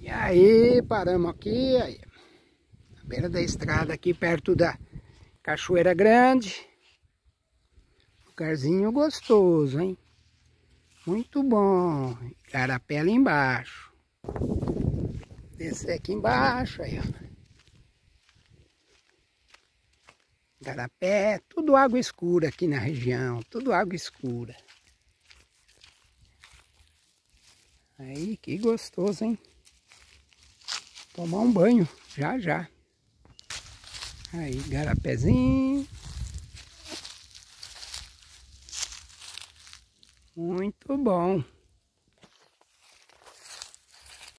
E aí, paramos aqui, aí, na beira da estrada aqui, perto da Cachoeira Grande. Lugarzinho gostoso, hein? Muito bom. Igarapé ali embaixo. Descer aqui embaixo, aí, ó. Igarapé, tudo água escura aqui na região, tudo água escura. Aí, que gostoso, hein? Tomar um banho, já já. Aí, igarapézinho. Muito bom.